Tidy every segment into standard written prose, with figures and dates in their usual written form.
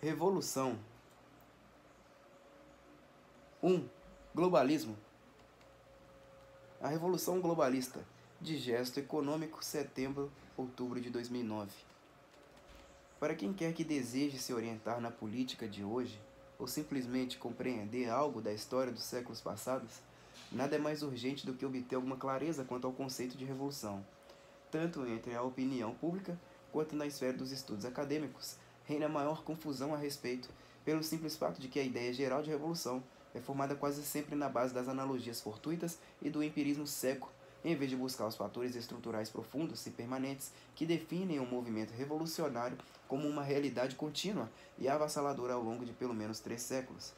Revolução 1. Globalismo. A Revolução Globalista, de gesto econômico, setembro-outubro de 2009. Para quem quer que deseje se orientar na política de hoje, ou simplesmente compreender algo da história dos séculos passados, nada é mais urgente do que obter alguma clareza quanto ao conceito de revolução. Tanto entre a opinião pública quanto na esfera dos estudos acadêmicos, reina maior confusão a respeito, pelo simples fato de que a ideia geral de revolução é formada quase sempre na base das analogias fortuitas e do empirismo seco, em vez de buscar os fatores estruturais profundos e permanentes que definem um movimento revolucionário como uma realidade contínua e avassaladora ao longo de pelo menos 3 séculos.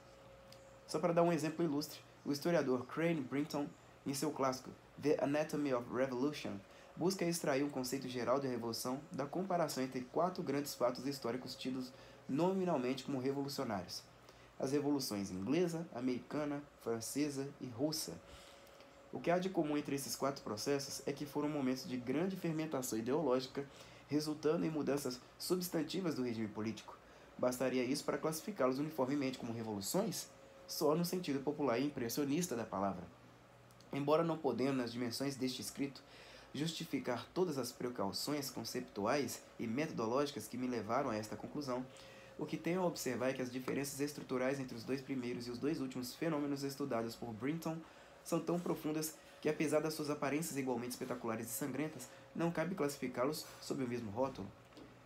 Só para dar um exemplo ilustre, o historiador Crane Brinton, em seu clássico The Anatomy of Revolution, busca extrair um conceito geral de revolução da comparação entre 4 grandes fatos históricos tidos nominalmente como revolucionários: as revoluções inglesa, americana, francesa e russa. O que há de comum entre esses 4 processos é que foram momentos de grande fermentação ideológica, resultando em mudanças substantivas do regime político. Bastaria isso para classificá-los uniformemente como revoluções? Só no sentido popular e impressionista da palavra. Embora não podendo, nas dimensões deste escrito, justificar todas as precauções conceptuais e metodológicas que me levaram a esta conclusão, o que tenho a observar é que as diferenças estruturais entre os 2 primeiros e os 2 últimos fenômenos estudados por Brinton são tão profundas que, apesar das suas aparências igualmente espetaculares e sangrentas, não cabe classificá-los sob o mesmo rótulo.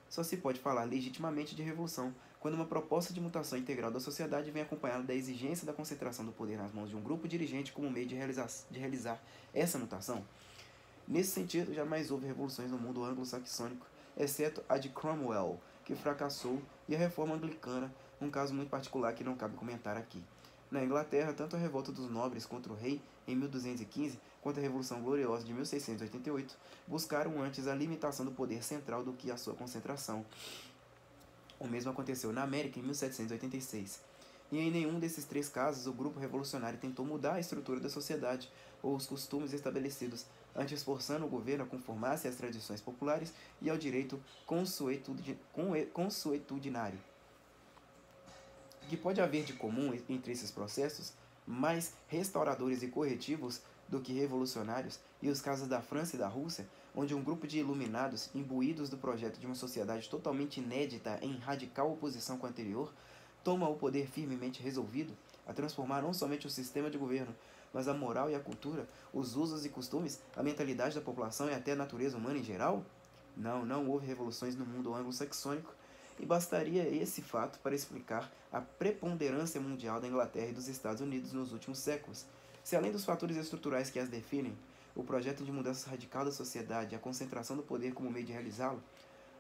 Só se pode falar legitimamente de revolução quando uma proposta de mutação integral da sociedade vem acompanhada da exigência da concentração do poder nas mãos de um grupo dirigente como meio de realizar essa mutação. Nesse sentido, jamais houve revoluções no mundo anglo-saxônico, exceto a de Cromwell, que fracassou, e a reforma anglicana, um caso muito particular que não cabe comentar aqui. Na Inglaterra, tanto a revolta dos nobres contra o rei em 1215, quanto a Revolução Gloriosa de 1688, buscaram antes a limitação do poder central do que a sua concentração. O mesmo aconteceu na América em 1786. E em nenhum desses 3 casos o grupo revolucionário tentou mudar a estrutura da sociedade ou os costumes estabelecidos, antes forçando o governo a conformar-se às tradições populares e ao direito consuetudinário. O que pode haver de comum entre esses processos, mais restauradores e corretivos do que revolucionários, e os casos da França e da Rússia, onde um grupo de iluminados, imbuídos do projeto de uma sociedade totalmente inédita em radical oposição com a anterior, toma o poder firmemente resolvido a transformar não somente o sistema de governo, mas a moral e a cultura, os usos e costumes, a mentalidade da população e até a natureza humana em geral? Não houve revoluções no mundo anglo-saxônico, e bastaria esse fato para explicar a preponderância mundial da Inglaterra e dos Estados Unidos nos últimos séculos. Se além dos fatores estruturais que as definem, o projeto de mudança radical da sociedade e a concentração do poder como meio de realizá-lo,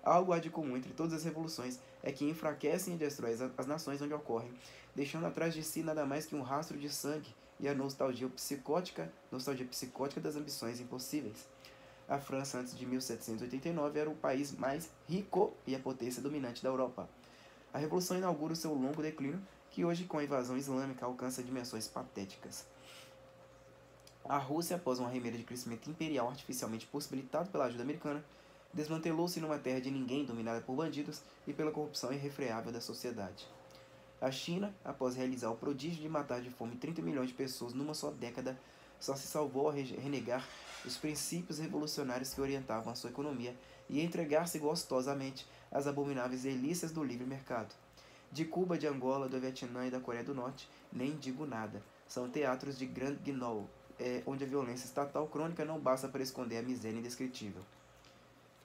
algo há de comum entre todas as revoluções é que enfraquecem e destroem as nações onde ocorrem, deixando atrás de si nada mais que um rastro de sangue e a nostalgia psicótica das ambições impossíveis. A França, antes de 1789, era o país mais rico e a potência dominante da Europa. A Revolução inaugura o seu longo declínio, que hoje, com a invasão islâmica, alcança dimensões patéticas. A Rússia, após uma arremedo de crescimento imperial artificialmente possibilitado pela ajuda americana, desmantelou-se numa terra de ninguém dominada por bandidos e pela corrupção irrefreável da sociedade. A China, após realizar o prodígio de matar de fome 30 milhões de pessoas numa só década, só se salvou ao renegar os princípios revolucionários que orientavam a sua economia e entregar-se gostosamente às abomináveis delícias do livre mercado. De Cuba, de Angola, do Vietnã e da Coreia do Norte, nem digo nada. São teatros de Grand Guignol, onde a violência estatal crônica não basta para esconder a miséria indescritível.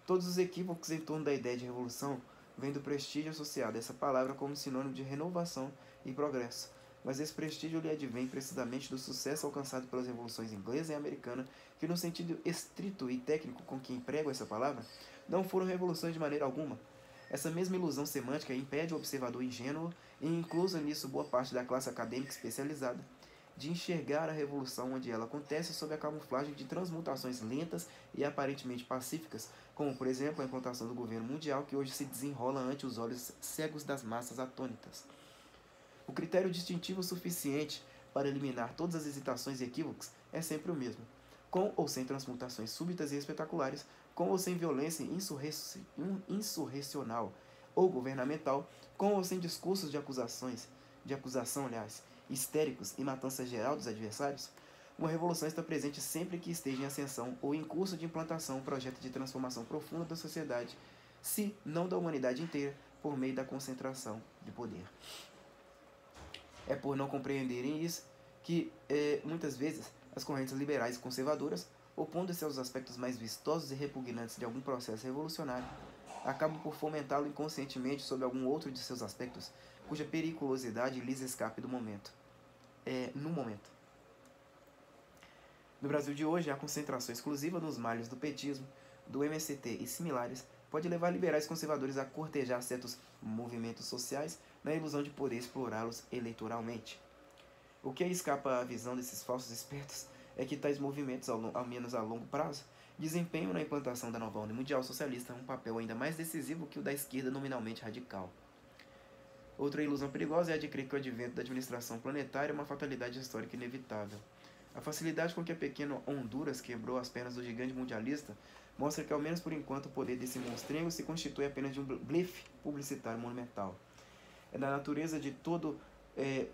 Todos os equívocos em torno da ideia de revolução vêm do prestígio associado a essa palavra como sinônimo de renovação e progresso, mas esse prestígio lhe advém precisamente do sucesso alcançado pelas revoluções inglesa e americana, que no sentido estrito e técnico com que empregam essa palavra, não foram revoluções de maneira alguma. Essa mesma ilusão semântica impede o observador ingênuo, e inclusa nisso boa parte da classe acadêmica especializada, de enxergar a revolução onde ela acontece sob a camuflagem de transmutações lentas e aparentemente pacíficas, como por exemplo a implantação do governo mundial que hoje se desenrola ante os olhos cegos das massas atônitas. O critério distintivo suficiente para eliminar todas as hesitações e equívocos é sempre o mesmo: com ou sem transmutações súbitas e espetaculares, com ou sem violência insurrecional, ou governamental, com ou sem discursos de acusação, histéricos e matança geral dos adversários, uma revolução está presente sempre que esteja em ascensão ou em curso de implantação um projeto de transformação profunda da sociedade, se não da humanidade inteira, por meio da concentração de poder. É por não compreenderem isso que, muitas vezes, as correntes liberais e conservadoras, opondo-se aos aspectos mais vistosos e repugnantes de algum processo revolucionário, acabam por fomentá-lo inconscientemente sobre algum outro de seus aspectos, cuja periculosidade lhes escape no momento. No Brasil de hoje, a concentração exclusiva nos malhos do petismo, do MST e similares pode levar liberais conservadores a cortejar certos movimentos sociais na ilusão de poder explorá-los eleitoralmente. O que escapa à visão desses falsos espertos é que tais movimentos, ao menos a longo prazo, desempenham na implantação da nova ordem mundial socialista um papel ainda mais decisivo que o da esquerda nominalmente radical. Outra ilusão perigosa é a de crer que o advento da administração planetária é uma fatalidade histórica inevitável. A facilidade com que a pequena Honduras quebrou as pernas do gigante mundialista mostra que, ao menos por enquanto, o poder desse monstrengo se constitui apenas de um blefe publicitário monumental. É da natureza de todo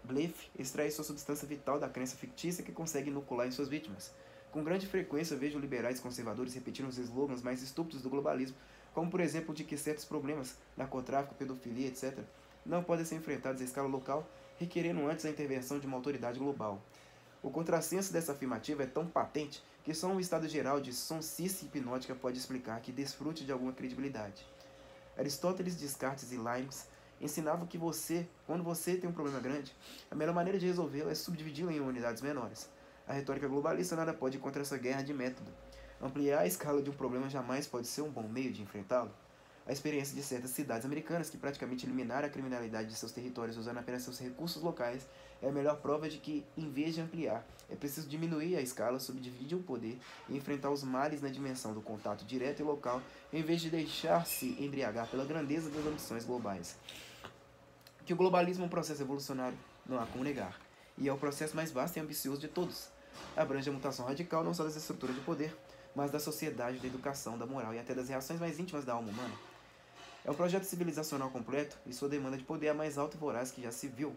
blefe extrair sua substância vital da crença fictícia que consegue inocular em suas vítimas. Com grande frequência vejo liberais e conservadores repetindo os slogans mais estúpidos do globalismo, como por exemplo de que certos problemas, narcotráfico, pedofilia, etc., não podem ser enfrentados à escala local, requerendo antes a intervenção de uma autoridade global. O contrassenso dessa afirmativa é tão patente que só um estado geral de sonsice hipnótica pode explicar que desfrute de alguma credibilidade. Aristóteles, Descartes e Leibniz ensinavam que quando você tem um problema grande, a melhor maneira de resolvê-lo é subdividi-lo em unidades menores. A retórica globalista nada pode ir contra essa guerra de método. Ampliar a escala de um problema jamais pode ser um bom meio de enfrentá-lo. A experiência de certas cidades americanas que praticamente eliminaram a criminalidade de seus territórios usando apenas seus recursos locais é a melhor prova de que, em vez de ampliar, é preciso diminuir a escala, subdividir o poder e enfrentar os males na dimensão do contato direto e local, em vez de deixar-se embriagar pela grandeza das ambições globais. Que o globalismo é um processo evolucionário, não há como negar, e é o processo mais vasto e ambicioso de todos. Abrange a mutação radical não só das estruturas de poder, mas da sociedade, da educação, da moral e até das reações mais íntimas da alma humana. É um projeto civilizacional completo e sua demanda de poder é a mais alta e voraz que já se viu.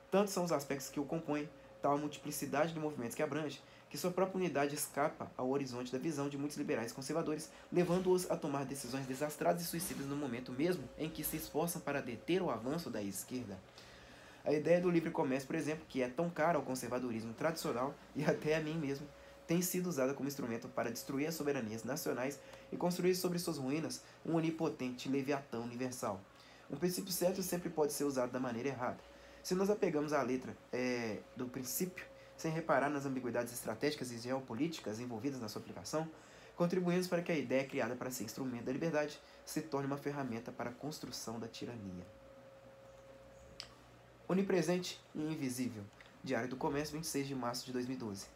Tantos são os aspectos que o compõem, tal a multiplicidade de movimentos que abrange, que sua própria unidade escapa ao horizonte da visão de muitos liberais conservadores, levando-os a tomar decisões desastradas e suicidas no momento mesmo em que se esforçam para deter o avanço da esquerda. A ideia do livre comércio, por exemplo, que é tão cara ao conservadorismo tradicional e até a mim mesmo, tem sido usada como instrumento para destruir as soberanias nacionais e construir sobre suas ruínas um onipotente leviatã universal. Um princípio certo sempre pode ser usado da maneira errada. Se nos apegamos à letra do princípio, sem reparar nas ambiguidades estratégicas e geopolíticas envolvidas na sua aplicação, contribuímos para que a ideia criada para ser instrumento da liberdade se torne uma ferramenta para a construção da tirania. Onipresente e invisível. Diário do Comércio, 26 de março de 2012.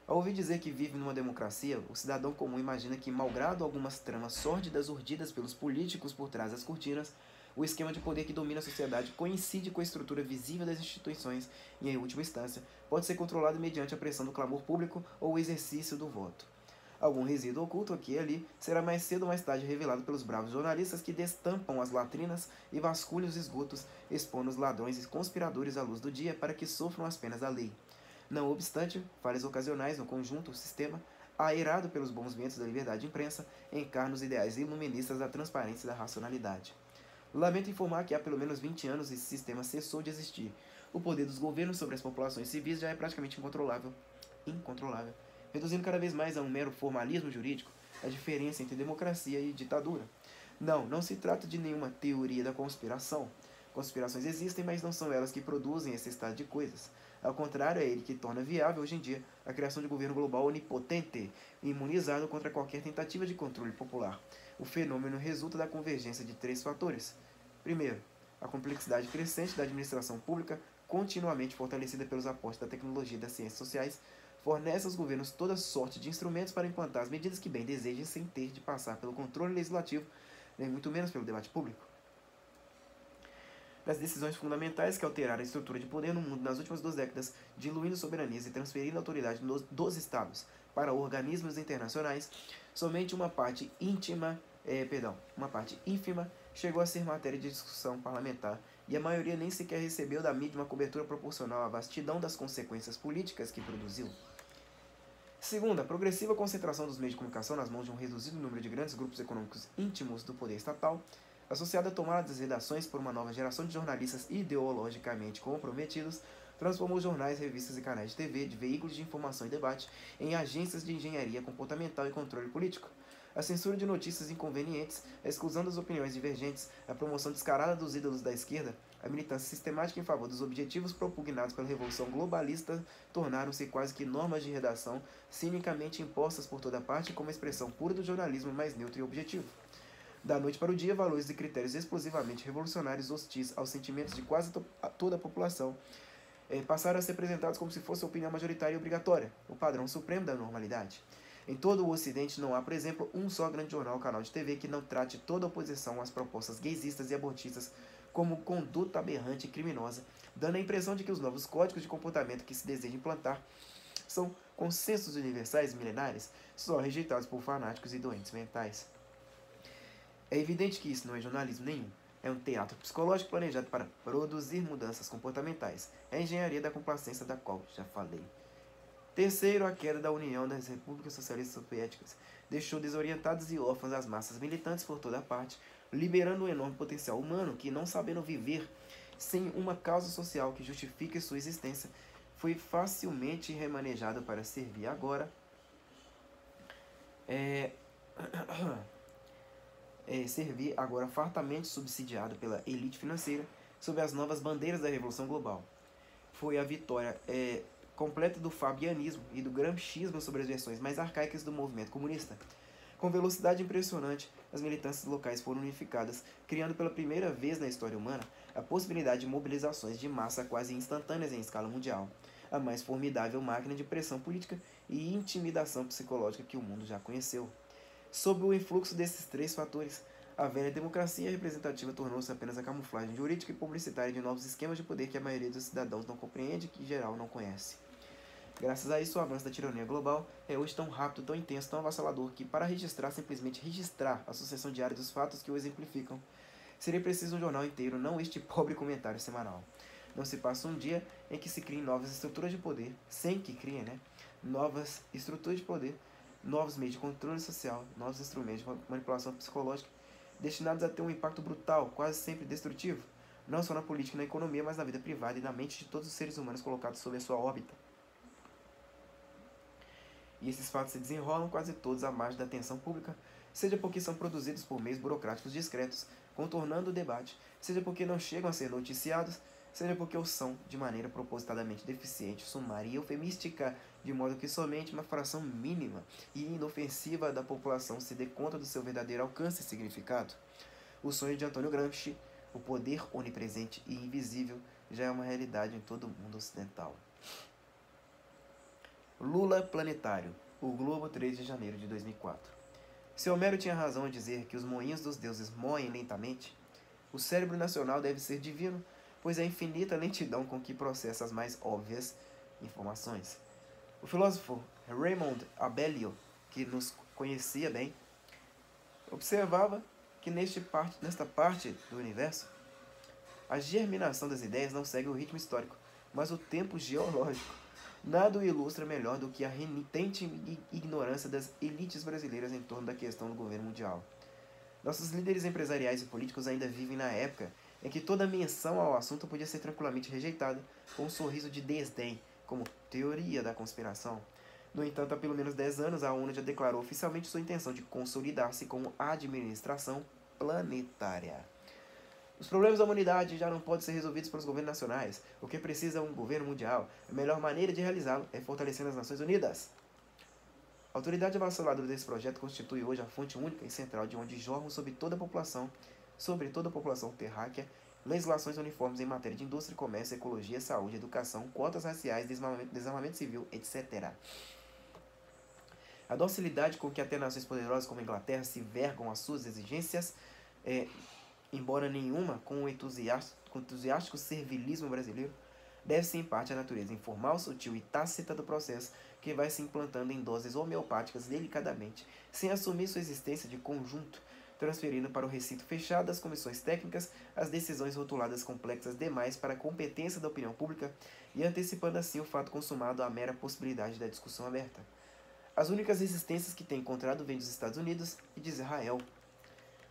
Ao ouvir dizer que vive numa democracia, o cidadão comum imagina que, malgrado algumas tramas sórdidas urdidas pelos políticos por trás das cortinas, o esquema de poder que domina a sociedade coincide com a estrutura visível das instituições e, em última instância, pode ser controlado mediante a pressão do clamor público ou o exercício do voto. Algum resíduo oculto aqui e ali será mais cedo ou mais tarde revelado pelos bravos jornalistas que destampam as latrinas e vasculham os esgotos, expondo os ladrões e conspiradores à luz do dia para que sofram as penas da lei. Não obstante, falhas ocasionais no conjunto, o sistema, aerado pelos bons ventos da liberdade de imprensa, encarna os ideais iluministas da transparência e da racionalidade. Lamento informar que há pelo menos 20 anos esse sistema cessou de existir. O poder dos governos sobre as populações civis já é praticamente incontrolável, reduzindo cada vez mais a um mero formalismo jurídico a diferença entre democracia e ditadura. Não se trata de nenhuma teoria da conspiração. Conspirações existem, mas não são elas que produzem esse estado de coisas. Ao contrário, é ele que torna viável, hoje em dia, a criação de um governo global onipotente e imunizado contra qualquer tentativa de controle popular. O fenômeno resulta da convergência de 3 fatores. Primeiro, a complexidade crescente da administração pública, continuamente fortalecida pelos aportes da tecnologia e das ciências sociais, fornece aos governos toda sorte de instrumentos para implantar as medidas que bem desejem sem ter de passar pelo controle legislativo, nem muito menos pelo debate público. Das decisões fundamentais que alteraram a estrutura de poder no mundo nas últimas 2 décadas, diluindo soberanias e transferindo a autoridade dos Estados para organismos internacionais, somente uma parte ínfima chegou a ser matéria de discussão parlamentar, e a maioria nem sequer recebeu da mídia uma cobertura proporcional à vastidão das consequências políticas que produziu. Segundo, a progressiva concentração dos meios de comunicação nas mãos de um reduzido número de grandes grupos econômicos íntimos do poder estatal, associada à tomada das redações por uma nova geração de jornalistas ideologicamente comprometidos, transformou jornais, revistas e canais de TV, de veículos de informação e debate, em agências de engenharia comportamental e controle político. A censura de notícias inconvenientes, a exclusão das opiniões divergentes, a promoção descarada dos ídolos da esquerda, a militância sistemática em favor dos objetivos propugnados pela Revolução Globalista tornaram-se quase que normas de redação cinicamente impostas por toda parte como expressão pura do jornalismo mais neutro e objetivo. Da noite para o dia, valores e critérios explosivamente revolucionários hostis aos sentimentos de quase toda a população passaram a ser apresentados como se fosse a opinião majoritária e obrigatória, o padrão supremo da normalidade. Em todo o Ocidente não há, por exemplo, um só grande jornal ou canal de TV que não trate toda a oposição às propostas gaysistas e abortistas como conduta aberrante e criminosa, dando a impressão de que os novos códigos de comportamento que se deseja implantar são consensos universais milenares, só rejeitados por fanáticos e doentes mentais. É evidente que isso não é jornalismo nenhum. É um teatro psicológico planejado para produzir mudanças comportamentais. É a engenharia da complacência da qual já falei. Terceiro, a queda da União das Repúblicas Socialistas Soviéticas deixou desorientadas e órfãs as massas militantes por toda parte, liberando um enorme potencial humano que, não sabendo viver sem uma causa social que justifique sua existência, foi facilmente remanejado para servir agora servir agora fartamente subsidiado pela elite financeira sob as novas bandeiras da Revolução Global. Foi a vitória completa do fabianismo e do gramscismo sobre as versões mais arcaicas do movimento comunista. Com velocidade impressionante, as militâncias locais foram unificadas, criando pela primeira vez na história humana a possibilidade de mobilizações de massa quase instantâneas em escala mundial, a mais formidável máquina de pressão política e intimidação psicológica que o mundo já conheceu. Sob o influxo desses três fatores, a velha democracia representativa tornou-se apenas a camuflagem jurídica e publicitária de novos esquemas de poder que a maioria dos cidadãos não compreende e que, em geral, não conhece. Graças a isso, o avanço da tirania global é hoje tão rápido, tão intenso, tão avassalador que, para simplesmente registrar a sucessão diária dos fatos que o exemplificam, seria preciso um jornal inteiro, não este pobre comentário semanal. Não se passa um dia em que se criem novas estruturas de poder, sem que criem, novas estruturas de poder, novos meios de controle social, novos instrumentos de manipulação psicológica, destinados a ter um impacto brutal, quase sempre destrutivo, não só na política e na economia, mas na vida privada e na mente de todos os seres humanos colocados sob a sua órbita. E esses fatos se desenrolam quase todos à margem da atenção pública, seja porque são produzidos por meios burocráticos discretos, contornando o debate, seja porque não chegam a ser noticiados, seja porque o são de maneira propositadamente deficiente, sumária e eufemística, de modo que somente uma fração mínima e inofensiva da população se dê conta do seu verdadeiro alcance e significado. O sonho de Antônio Gramsci, o poder onipresente e invisível, já é uma realidade em todo o mundo ocidental. Lula planetário, o Globo, 3 de janeiro de 2004. Se Homero tinha razão ao dizer que os moinhos dos deuses moem lentamente, o cérebro nacional deve ser divino, pois é a infinita lentidão com que processa as mais óbvias informações. O filósofo Raymond Abellio, que nos conhecia bem, observava que nesta parte do universo, a germinação das ideias não segue o ritmo histórico, mas o tempo geológico. Nada o ilustra melhor do que a renitente ignorância das elites brasileiras em torno da questão do governo mundial. Nossos líderes empresariais e políticos ainda vivem na época em que toda menção ao assunto podia ser tranquilamente rejeitada com um sorriso de desdém, como teoria da conspiração. No entanto, há pelo menos 10 anos, a ONU já declarou oficialmente sua intenção de consolidar-se como administração planetária. Os problemas da humanidade já não podem ser resolvidos pelos governos nacionais. O que precisa é um governo mundial. A melhor maneira de realizá-lo é fortalecendo as Nações Unidas. A autoridade avassaladora desse projeto constitui hoje a fonte única e central de onde jorram sobre toda a população terráquea, legislações uniformes em matéria de indústria, comércio, ecologia, saúde, educação, quotas raciais, desarmamento civil, etc. A docilidade com que até nações poderosas como a Inglaterra se vergam às suas exigências embora nenhuma com o entusiástico servilismo brasileiro, deve-se em parte à natureza informal, sutil e tácita do processo que vai se implantando em doses homeopáticas delicadamente, sem assumir sua existência de conjunto, transferindo para o recinto fechado das comissões técnicas as decisões rotuladas complexas demais para a competência da opinião pública e antecipando assim o fato consumado à mera possibilidade da discussão aberta. As únicas resistências que tem encontrado vêm dos Estados Unidos e de Israel.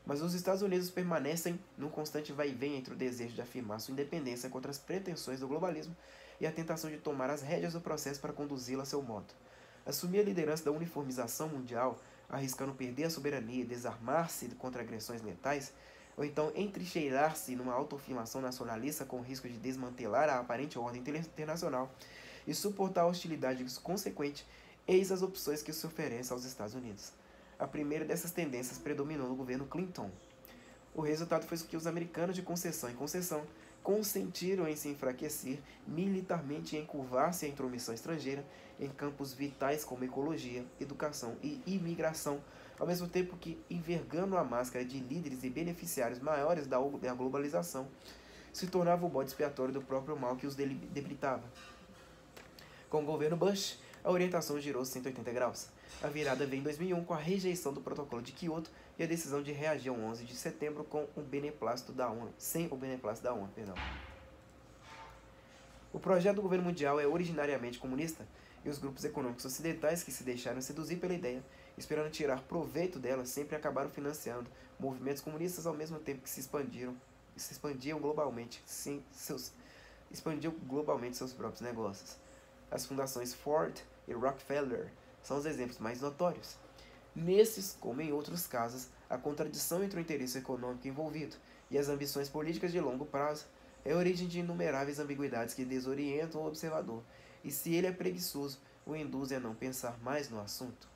Mas os Estados Unidos permanecem num constante vai-vem entre o desejo de afirmar sua independência contra as pretensões do globalismo e a tentação de tomar as rédeas do processo para conduzi-lo a seu modo. Assumir a liderança da uniformização mundial, arriscando perder a soberania e desarmar-se contra agressões letais, ou então entrincheirar-se numa autoafirmação nacionalista com o risco de desmantelar a aparente ordem internacional e suportar a hostilidade consequente, eis as opções que se oferecem aos Estados Unidos. A primeira dessas tendências predominou no governo Clinton. O resultado foi que os americanos, de concessão em concessão, consentiram em se enfraquecer militarmente e encurvar-se à intromissão estrangeira em campos vitais como ecologia, educação e imigração, ao mesmo tempo que, envergando a máscara de líderes e beneficiários maiores da globalização, se tornava o bode expiatório do próprio mal que os debilitava. Com o governo Bush, a orientação girou 180 graus. A virada veio em 2001 com a rejeição do protocolo de Kyoto e a decisão de reagir ao 11 de setembro com o beneplácito da ONU, sem o beneplácito da ONU. O projeto do governo mundial é originariamente comunista e os grupos econômicos ocidentais que se deixaram seduzir pela ideia, esperando tirar proveito dela, sempre acabaram financiando movimentos comunistas ao mesmo tempo que expandiam globalmente seus próprios negócios. As fundações Ford e Rockefeller são os exemplos mais notórios. Nesses, como em outros casos, a contradição entre o interesse econômico envolvido e as ambições políticas de longo prazo é a origem de inumeráveis ambiguidades que desorientam o observador, e se ele é preguiçoso, o induzem a não pensar mais no assunto.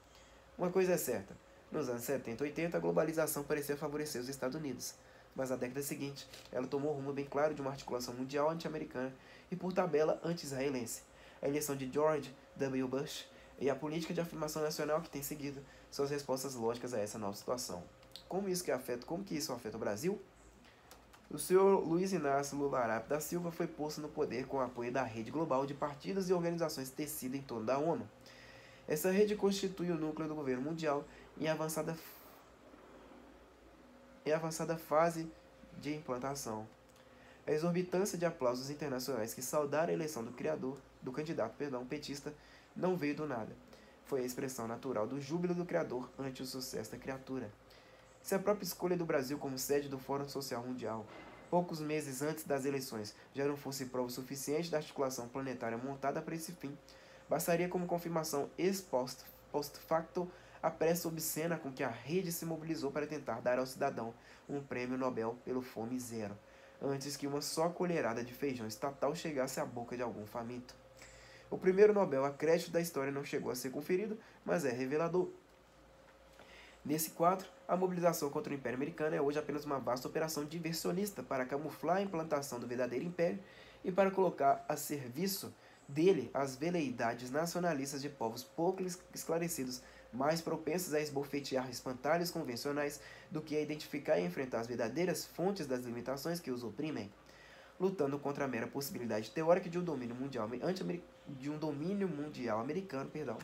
Uma coisa é certa, nos anos 70 e 80 a globalização parecia favorecer os Estados Unidos, mas na década seguinte ela tomou rumo bem claro de uma articulação mundial anti-americana e por tabela anti-israelense. A eleição de George W. Bush e a política de afirmação nacional que tem seguido são as respostas lógicas a essa nova situação. Como que isso afeta o Brasil? O senhor Luiz Inácio Lula Arap da Silva foi posto no poder com o apoio da rede global de partidos e organizações tecida em torno da ONU. Essa rede constitui o núcleo do governo mundial em avançada fase de implantação. A exorbitância de aplausos internacionais que saudaram a eleição do candidato petista, não veio do nada. Foi a expressão natural do júbilo do Criador ante o sucesso da criatura. Se a própria escolha do Brasil como sede do Fórum Social Mundial, poucos meses antes das eleições, já não fosse prova suficiente da articulação planetária montada para esse fim, bastaria como confirmação post facto a pressa obscena com que a rede se mobilizou para tentar dar ao cidadão um prêmio Nobel pelo fome zero, antes que uma só colherada de feijão estatal chegasse à boca de algum faminto. O primeiro Nobel a crédito da história não chegou a ser conferido, mas é revelador. Nesse quadro, a mobilização contra o Império Americano é hoje apenas uma vasta operação diversionista para camuflar a implantação do verdadeiro Império e para colocar a serviço dele as veleidades nacionalistas de povos pouco esclarecidos, mais propensos a esbofetear espantalhos convencionais do que a identificar e enfrentar as verdadeiras fontes das limitações que os oprimem, lutando contra a mera possibilidade teórica de um domínio mundial americano,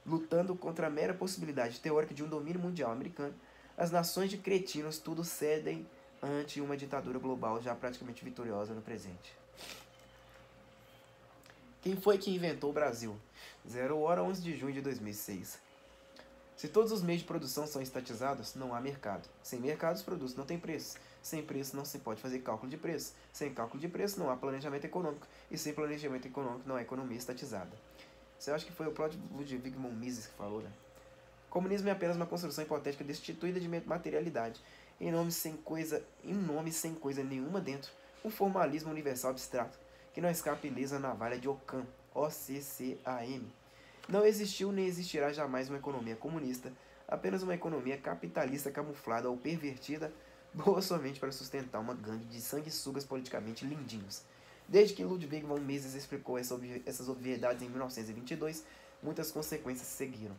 lutando contra a mera possibilidade teórica de um domínio mundial americano, as nações de cretinos tudo cedem ante uma ditadura global já praticamente vitoriosa no presente. Quem foi que inventou o Brasil? 0h, 11 de junho de 2006. Se todos os meios de produção são estatizados, não há mercado. Sem mercado, os produtos não têm preço. Sem preço, não se pode fazer cálculo de preço. Sem cálculo de preço, não há planejamento econômico. E sem planejamento econômico, não há economia estatizada. Você acha que foi o próprio Ludwig von Mises que falou, né? Comunismo é apenas uma construção hipotética destituída de materialidade, em nome sem coisa nenhuma dentro, um formalismo universal abstrato, que não escapa ilesa na navalha de Ockham, OCCAM. Não existiu nem existirá jamais uma economia comunista, apenas uma economia capitalista camuflada ou pervertida, boa somente para sustentar uma gangue de sanguessugas politicamente lindinhos. Desde que Ludwig von Mises explicou essas obviedades em 1922, muitas consequências seguiram.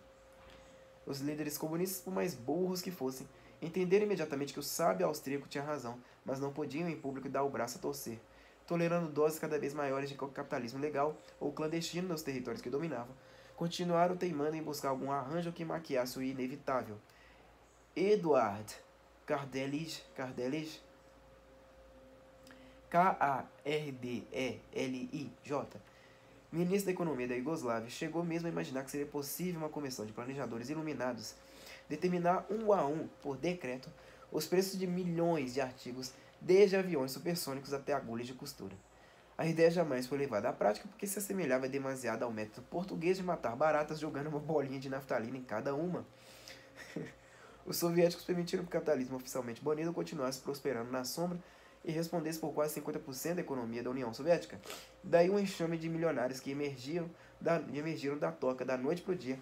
Os líderes comunistas, por mais burros que fossem, entenderam imediatamente que o sábio austríaco tinha razão, mas não podiam em público dar o braço a torcer, tolerando doses cada vez maiores de capitalismo legal ou clandestino nos territórios que dominavam. Continuaram teimando em buscar algum arranjo que maquiasse o inevitável. Eduard Kardelij, Kardelij, ministro da Economia da Iugoslávia, chegou mesmo a imaginar que seria possível uma comissão de planejadores iluminados determinar um a um, por decreto, os preços de milhões de artigos, desde aviões supersônicos até agulhas de costura. A ideia jamais foi levada à prática porque se assemelhava demasiado ao método português de matar baratas jogando uma bolinha de naftalina em cada uma. Os soviéticos permitiram que o capitalismo oficialmente banido continuasse prosperando na sombra e respondesse por quase 50% da economia da União Soviética. Daí um enxame de milionários que emergiram da toca da noite para o dia,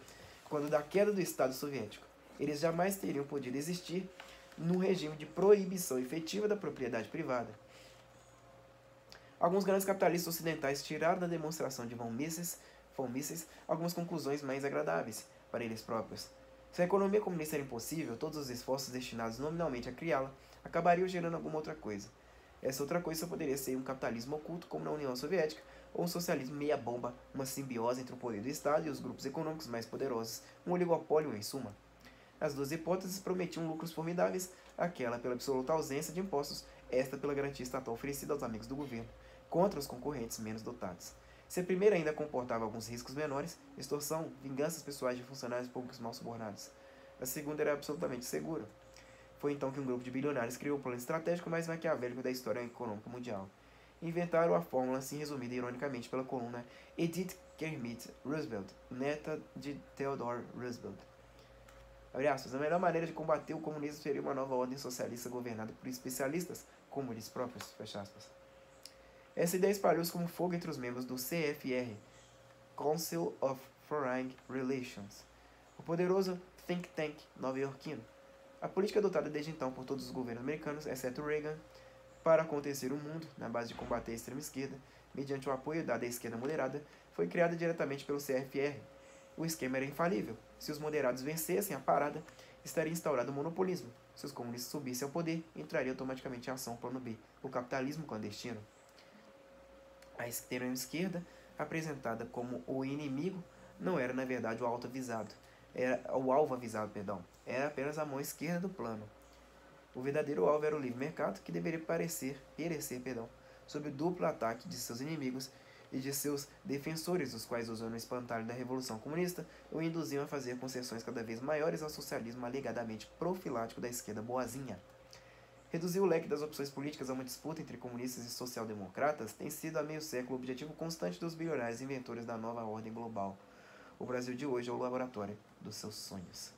quando da queda do Estado Soviético. Eles jamais teriam podido existir num regime de proibição efetiva da propriedade privada. Alguns grandes capitalistas ocidentais tiraram da demonstração de von Mises algumas conclusões mais agradáveis para eles próprios. Se a economia comunista era impossível, todos os esforços destinados nominalmente a criá-la acabariam gerando alguma outra coisa. Essa outra coisa só poderia ser um capitalismo oculto, como na União Soviética, ou um socialismo meia-bomba, uma simbiose entre o poder do Estado e os grupos econômicos mais poderosos, um oligopólio em suma. As duas hipóteses prometiam lucros formidáveis, aquela pela absoluta ausência de impostos, esta pela garantia estatal oferecida aos amigos do governo, contra os concorrentes menos dotados. Se a primeira ainda comportava alguns riscos menores, extorsão, vinganças pessoais de funcionários públicos mal subornados, a segunda era absolutamente segura. Foi então que um grupo de bilionários criou o plano estratégico mais maquiavélico da história econômica mundial. Inventaram a fórmula assim resumida ironicamente pela coluna Edith Kermit Roosevelt, neta de Theodore Roosevelt. Abre aspas, a melhor maneira de combater o comunismo seria uma nova ordem socialista governada por especialistas, como eles próprios, fecha aspas. Essa ideia espalhou-se como fogo entre os membros do CFR, Council of Foreign Relations, o poderoso think tank nova-iorquino. A política adotada desde então por todos os governos americanos, exceto Reagan, para acontecer o mundo, na base de combater a extrema-esquerda, mediante o apoio dado à esquerda moderada, foi criada diretamente pelo CFR. O esquema era infalível. Se os moderados vencessem a parada, estaria instaurado o monopolismo. Se os comunistas subissem ao poder, entraria automaticamente em ação o plano B, o capitalismo clandestino. A extrema-esquerda, apresentada como o inimigo, não era na verdade o alvo avisado. Era apenas a mão esquerda do plano. O verdadeiro alvo era o livre mercado, que deveria perecer, sob o duplo ataque de seus inimigos e de seus defensores, os quais, usando o espantalho da Revolução Comunista, o induziam a fazer concessões cada vez maiores ao socialismo alegadamente profilático da esquerda boazinha. Reduzir o leque das opções políticas a uma disputa entre comunistas e social-democratas tem sido há meio século o objetivo constante dos bilionários inventores da nova ordem global. O Brasil de hoje é o laboratório dos seus sonhos.